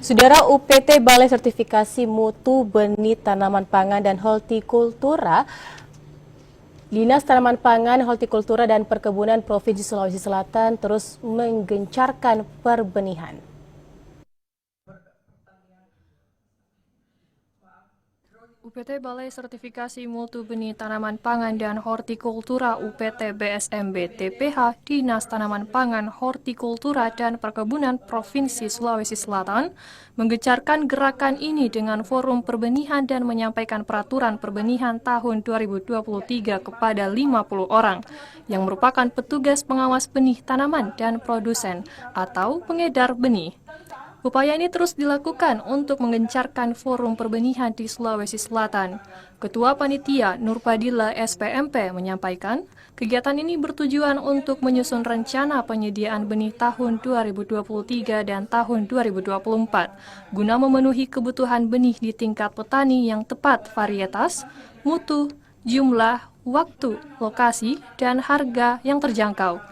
Saudara UPT Balai Sertifikasi Mutu Benih Tanaman Pangan dan Hortikultura, Dinas Tanaman Pangan, Hortikultura dan Perkebunan Provinsi Sulawesi Selatan terus menggencarkan perbenihan. UPT Balai Sertifikasi Mutu Benih Tanaman Pangan dan Hortikultura UPT BSMB TPH Dinas Tanaman Pangan, Hortikultura dan Perkebunan Provinsi Sulawesi Selatan menggencarkan gerakan ini dengan forum perbenihan dan menyampaikan peraturan perbenihan tahun 2023 kepada 50 orang yang merupakan petugas pengawas benih tanaman dan produsen atau pengedar benih. Upaya ini terus dilakukan untuk menggencarkan forum perbenihan di Sulawesi Selatan. Ketua Panitia Nurpadilla SPMP menyampaikan, kegiatan ini bertujuan untuk menyusun rencana penyediaan benih tahun 2023 dan tahun 2024, guna memenuhi kebutuhan benih di tingkat petani yang tepat varietas, mutu, jumlah, waktu, lokasi, dan harga yang terjangkau.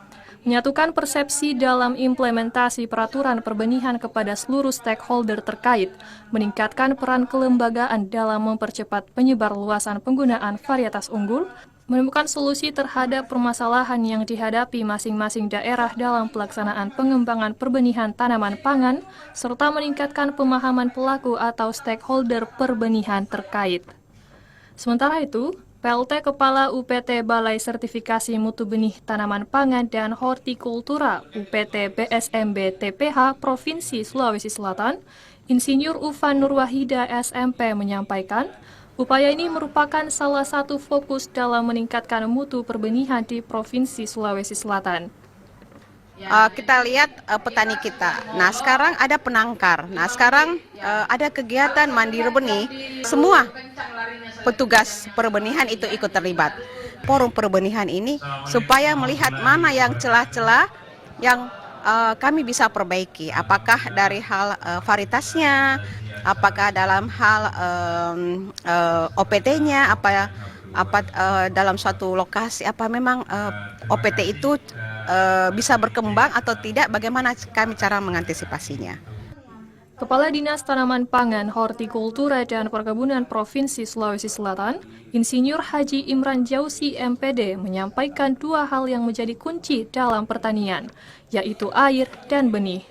Menyatukan persepsi dalam implementasi peraturan perbenihan kepada seluruh stakeholder terkait, meningkatkan peran kelembagaan dalam mempercepat penyebar luasan penggunaan varietas unggul, menemukan solusi terhadap permasalahan yang dihadapi masing-masing daerah dalam pelaksanaan pengembangan perbenihan tanaman pangan, serta meningkatkan pemahaman pelaku atau stakeholder perbenihan terkait. Sementara itu, PLT Kepala UPT Balai Sertifikasi Mutu Benih Tanaman Pangan dan Hortikultura UPT BSMB TPH Provinsi Sulawesi Selatan, Insinyur Ufan Nurwahida SMP menyampaikan, upaya ini merupakan salah satu fokus dalam meningkatkan mutu perbenihan di Provinsi Sulawesi Selatan. Kita lihat petani kita. Nah, sekarang ada penangkar. Nah, sekarang ada kegiatan mandiri benih. Semua petugas perbenihan itu ikut terlibat. Forum perbenihan ini supaya melihat mana yang celah-celah yang kami bisa perbaiki. Apakah dari hal varietasnya, apakah dalam hal OPT-nya, apa dalam suatu lokasi, apa memang OPT itu bisa berkembang atau tidak, bagaimana kami cara mengantisipasinya. Kepala Dinas Tanaman Pangan, Hortikultura dan Perkebunan Provinsi Sulawesi Selatan, Insinyur Haji Imran Jausi MPD menyampaikan dua hal yang menjadi kunci dalam pertanian, yaitu air dan benih.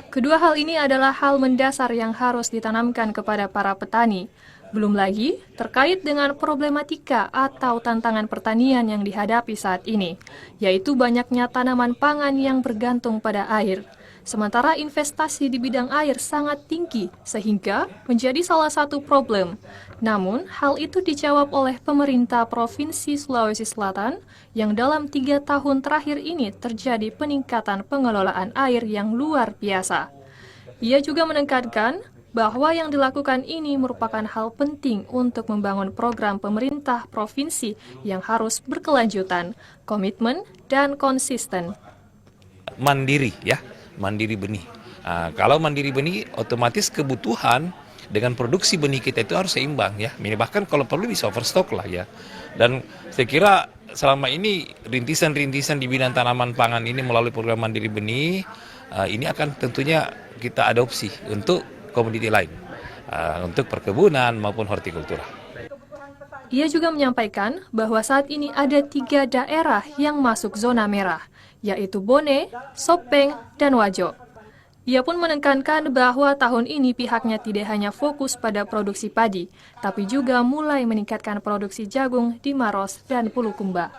Kedua hal ini adalah hal mendasar yang harus ditanamkan kepada para petani. Belum lagi terkait dengan problematika atau tantangan pertanian yang dihadapi saat ini, yaitu banyaknya tanaman pangan yang bergantung pada air. Sementara investasi di bidang air sangat tinggi, sehingga menjadi salah satu problem. Namun, hal itu dijawab oleh pemerintah Provinsi Sulawesi Selatan yang dalam 3 tahun terakhir ini terjadi peningkatan pengelolaan air yang luar biasa. Ia juga menekankan bahwa yang dilakukan ini merupakan hal penting untuk membangun program pemerintah provinsi yang harus berkelanjutan, komitmen, dan konsisten. Mandiri ya, mandiri benih. Kalau mandiri benih, otomatis kebutuhan dengan produksi benih kita itu harus seimbang ya. Bahkan kalau perlu bisa overstock lah ya. Dan saya kira selama ini rintisan-rintisan di bidang tanaman pangan ini melalui program mandiri benih, ini akan tentunya kita adopsi untuk komoditi lain, untuk perkebunan maupun hortikultura. Ia juga menyampaikan bahwa saat ini ada 3 daerah yang masuk zona merah, yaitu Bone, Sopeng, dan Wajo. Ia pun menekankan bahwa tahun ini pihaknya tidak hanya fokus pada produksi padi, tapi juga mulai meningkatkan produksi jagung di Maros dan Pulukumba.